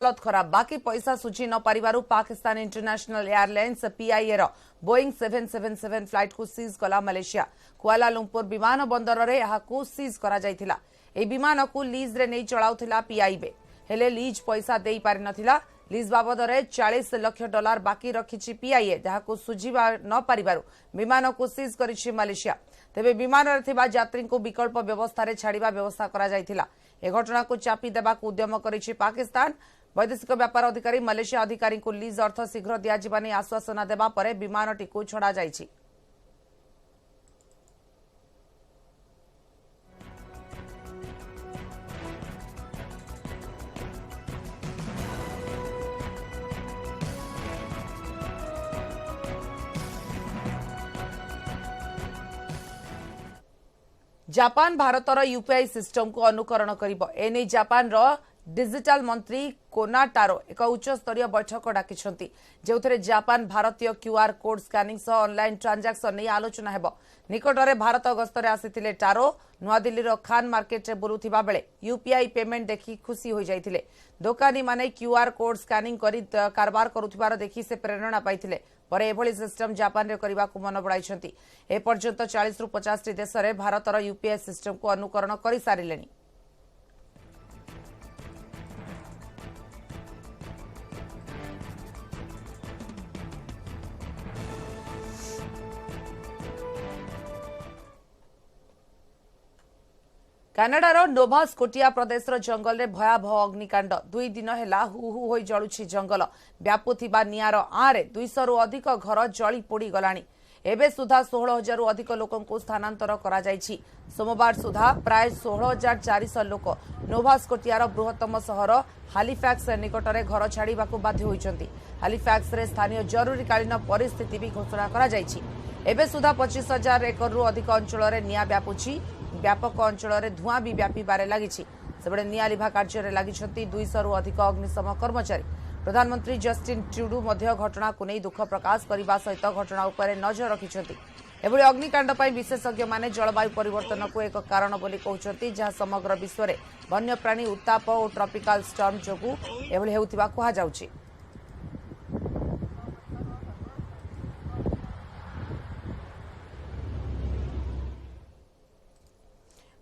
हालत खराब बाकी पैसा सुझी न पारिबारु पाकिस्तान इंटरनेशनल एयरलाइंस पीआईए रो बोइंग 777 फ्लाइट को सीज कला मलेशिया कुआलालंपुर विमान बंदर रे याकू सीज करा जायथिला। ए विमान को लीज रे नै चलाउथिला पीआईबे हेले लीज पैसा देई पारि नथिला। लीज बाबद रे 40 लाख डॉलर बाकी रखिछि पीआईए जहाकू सुझीबा न पारिबारु विमान को सीज करिछि मलेशिया। तेबे विमान रे थिबा यात्री को विकल्प व्यवस्था रे छाड़िबा व्यवस्था करा जायथिला। ए घटना को चापी देबाकू उद्यम करिछि पाकिस्तान। वैदेशिक व्यापार अधिकारी मलेशिया अधिकारी को लीज अर्थ शीघ्र दियाजिबा नै आश्वासन देबा परे विमानटी को छड़ा जायछि। जापान भारतर यूपीआई सिस्टम को अनुकरण करिबो। एने जापान रो डिजिटल मंत्री कोनाटारो एक उच्च स्तरीय बैठक डाकिछंती जेउथरे जापान भारतीय क्यूआर कोड स्कैनिंग सह ऑनलाइन ट्रांजैक्शन नै आलोचना हेबो। निकटरे भारत गस्तरे आसीथिले टारो नुआ दिल्ली रो खान मार्केट रे बुलुथिबा बेले यूपीआई पेमेंट देखि खुशी होई जायथिले। दोकानी माने क्यूआर कोड स्कैनिंग करी कारबार करुथिबार देखि से प्रेरणा पाइथिले। पर एभली सिस्टम जापान रे करिबा को मन बढाइछंती। ए पर्यंत 40 रु 50 टी देश रे भारतर यूपीआई सिस्टम को अनुकरण करि सारिलेनी। कानाडार नोभा स्कोटिया प्रदेश जंगल में भयावह अग्निकांड 2 दिन है हु हु होई जलुछि जंगल। व्यापुथिबा निआर आरे 200 रु अधिक घर जली पोड़ी गलानी। एबे सुधा 16,000 रु अधिक लोकन को स्थानांतर करा जायछि। सोमवार सुधा प्राय 16,400 लोक नोभा स्कोटियार बृहत्तम सहर हालिफैक्स निकटरे घर छाड़ीबाकू बाध्य होइछंती। हालिफैक्स रे स्थानीय जरूरीकालीन परिस्थिति भी घोषणा करा जायछि। एबे सुधा 25,000 एकड़ रु अधिक अंचल रे निया व्यापुछि। व्यापक अंचल रे धुआं भी व्यापीबारे लागिछि। सेबडे निया लिभा कार्य रे लागिछंती 200 रु अधिक अग्निशम कर्मचारी। प्रधानमंत्री जस्टिन ट्रूडो मध्य घटना को नहीं दुख प्रकाश करने सहित घटना उपर नजर रखिछंती। एभली अग्निकांड पर विशेषज्ञ माने जलवायु परिवर्तन को एक कारण बोली कहउछंती जहां समग्र विश्व रे वन्यप्राणी उत्ताप और ट्रॉपिकल स्टॉर्म जोगु एभली हेउथिबा कहा जाउछि।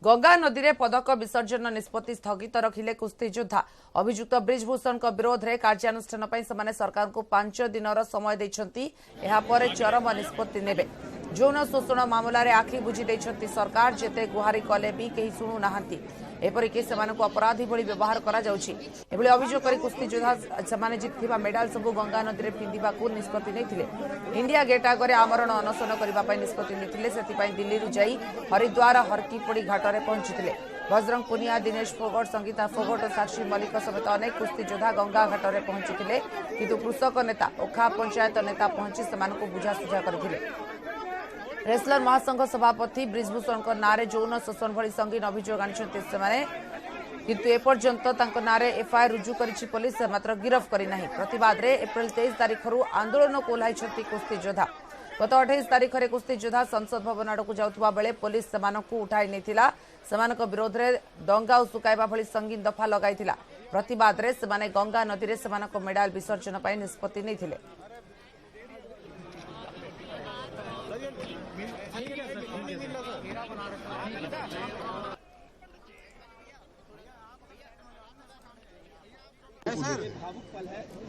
गंगा नदी में पदक विसर्जन निष्पत्ति स्थगित रखिले कुस्ती योद्धा। अभियुक्त ब्रिजभूषण विरोध में कार्यानुष्ठान से सरकार को 5 दिन समय देइछंती। एहा परे चरम निष्पत्ति नेबे। यौन शोषण मामला रे आखि बुझी देइछंती सरकार। जेते गुहारी कले भी केही सुनु नाहंती। एपरिक सेमानकु अपराधी भली व्यवहार करा जाउछि। एभली अभियोग करी कुस्ती योद्धा सेमाने जितथिबा मेडाल सबु गंगा नदी रे पिंदिबाकू निष्पत्ति नैथिले। इंडिया गेट आगरे आमरण अनशन करबा पई निष्पत्ति नैथिले। सेतिपई दिल्ली रु जाई हरिद्वार हरकीपड़ी घाट रे पहुंचिथिले। बजरंग पुनिया, दिनेश फोगट, संगीता फोगट और साक्षी मलिक समेत अनेक कुस्ती योद्धा गंगा घाट रे पहुंचिथिले। किंतु कृषक नेता ओखा पंचायत नेता पहुंची सेमानकु बुझासुझा करथिले। रेसलर महासंघ सभापति ब्रिजभूषण नारे यौन शोषण भली संगीन अभियोग आनिछंती सेमाने। किंतु एपर्यंत तांको नारे एफआईआर रुजु करिछि पुलिस मात्र गिरफ करि नाही। प्रतिवाद रे एप्रिल 23 तारिख रु आंदोलन को ओह्लाइछंती कुस्ती योद्धा। गत 28 तारिख रे कुस्ती योद्धा संसद भवन आडकू जाउथबा बेले पुलिस सेमानकू उठाई नेथिला। सेमानक विरोध रे दंगा सुकाइबा भली संगीन दफा लगाइथिला। प्रतिवाद रे सेमाने गंगा नदी रे सेमानक मेडाल विसर्जन पई निष्पत्ति नेथिले।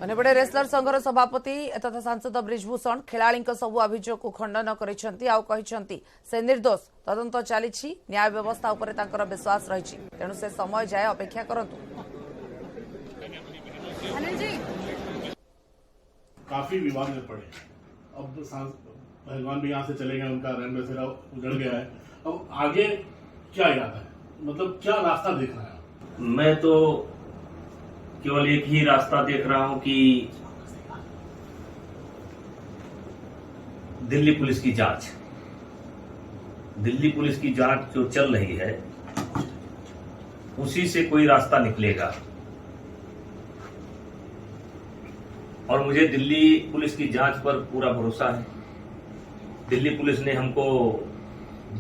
बड़े रेसलर संघर सभापति तथा सांसद ब्रिजभूषण खेलाड़ी सबू अभियोग को खंडन करिसेंती से निर्दोष। तदंत चली न्याय व्यवस्था उपर तांकर विश्वास रही तेणु से समय जाए अपेक्षा करंतु। काफी विवाद में पड़े। अब पहलवान भी यहाँ से चले गए, उनका रंग बसेरा उजड़ गया है। अब आगे क्या इरादा है, मतलब क्या रास्ता देख रहा है? मैं तो केवल एक ही रास्ता देख रहा हूं कि दिल्ली पुलिस की जांच जो चल रही है उसी से कोई रास्ता निकलेगा। और मुझे दिल्ली पुलिस की जांच पर पूरा भरोसा है। दिल्ली पुलिस ने हमको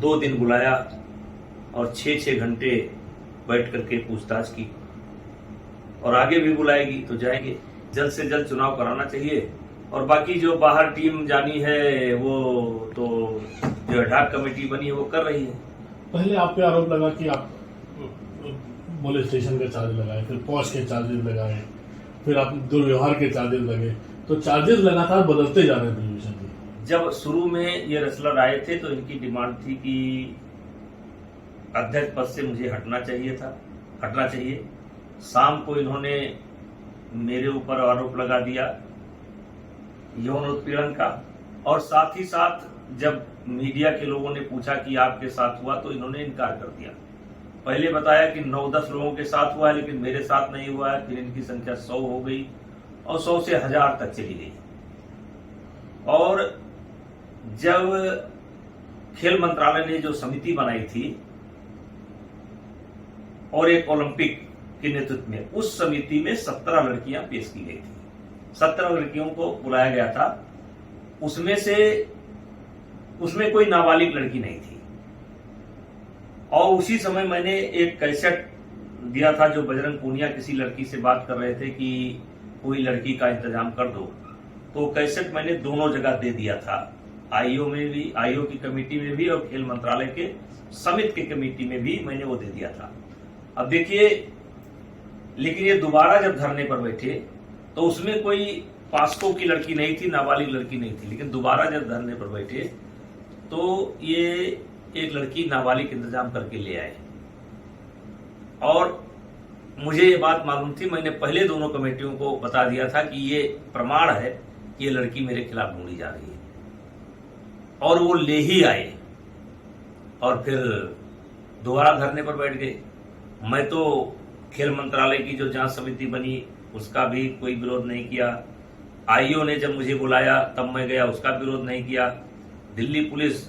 2 दिन बुलाया और 6-6 घंटे बैठ करके पूछताछ की। और आगे भी बुलाएगी तो जाएंगे। जल्द से जल्द चुनाव कराना चाहिए। और बाकी जो बाहर टीम जानी है वो तो जो एडहॉक कमेटी बनी है वो कर रही है। पहले आप पे आरोप लगा कि आप पुलिस स्टेशन के चार्ज लगाए, फिर पॉश के चार्जेस लगाए, फिर आप दुर्व्यवहार के चार्जेस लगे, तो चार्जेस लगातार बदलते जा रहे हैं ब्रिज भूषण जी। जब शुरू में ये रेसलर आए थे तो इनकी डिमांड थी कि अध्यक्ष पद से मुझे हटना चाहिए। शाम को इन्होंने मेरे ऊपर आरोप लगा दिया यौन उत्पीड़न का, और साथ ही साथ जब मीडिया के लोगों ने पूछा कि आपके साथ हुआ तो इन्होंने इनकार कर दिया। पहले बताया कि 9-10 लोगों के साथ हुआ है, लेकिन मेरे साथ नहीं हुआ है। फिर इनकी संख्या 100 हो गई और 100 से 1000 तक चली गई। और जब खेल मंत्रालय ने जो समिति बनाई थी और एक ओलंपिक के नेतृत्व में, उस समिति में 17 लड़कियां पेश की गई थी। 17 लड़कियों को बुलाया गया था। उसमें कोई नाबालिग लड़की नहीं थी। और उसी समय मैंने एक कैसेट दिया था जो बजरंग पूनिया किसी लड़की से बात कर रहे थे कि कोई लड़की का इंतजाम कर दो, तो कैसेट मैंने दोनों जगह दे दिया था, आईओ में भी, आईओ की कमेटी में भी और खेल मंत्रालय के समिति की कमेटी में भी मैंने वो दे दिया था। अब देखिए, लेकिन ये दोबारा जब धरने पर बैठे तो उसमें कोई पास्को की लड़की नहीं थी, नाबालिग लड़की नहीं थी, लेकिन दोबारा जब धरने पर बैठे तो ये एक लड़की नाबालिग इंतजाम करके ले आए। और मुझे ये बात मालूम थी, मैंने पहले दोनों कमेटियों को बता दिया था कि ये प्रमाण है कि ये लड़की मेरे खिलाफ ढूंढी जा रही है, और वो ले ही आए और फिर दोबारा धरने पर बैठ गए। मैं तो खेल मंत्रालय की जो जांच समिति बनी उसका भी कोई विरोध नहीं किया। आईओ ने जब मुझे बुलाया तब मैं गया, उसका विरोध नहीं किया। दिल्ली पुलिस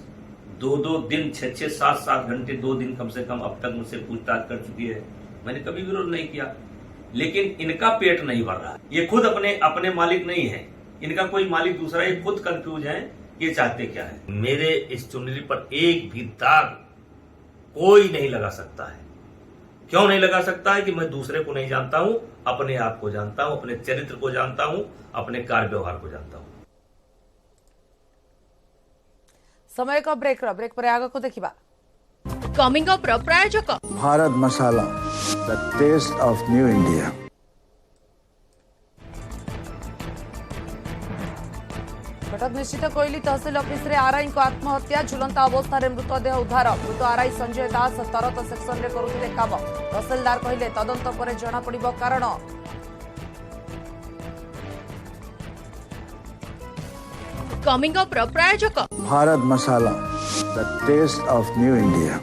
2-2 दिन, 6-6, 7-7 घंटे, 2 दिन कम से कम अब तक मुझसे पूछताछ कर चुकी है, मैंने कभी विरोध नहीं किया। लेकिन इनका पेट नहीं भर रहा। ये खुद अपने मालिक नहीं है, इनका कोई मालिक दूसरा, ये खुद कंफ्यूज है ये चाहते क्या है। मेरे इस चुनरी पर एक भी दाग कोई नहीं लगा सकता है। क्यों नहीं लगा सकता है? कि मैं दूसरे को नहीं जानता हूं, अपने आप को जानता हूं, अपने चरित्र को जानता हूं, अपने कार्य व्यवहार को जानता हूं। समय का ब्रेक पर आग को देखिबा। कमिंग अप प्रायोजक Bharat Masala, the taste of new India. Cuttack निश्चित कोइली तहसील ऑफिस रे आरआई को आत्महत्या, झुलंता अवस्था रे मृतदेह उद्धार। मृत आरआई संजय दास तरत सेक्शन रे करुथिले काम। तहसीलदार कहिले तदंत परे जणा पड़िबो कारण। कमिंग अप प्रायोजक Bharat Masala, the taste of new India.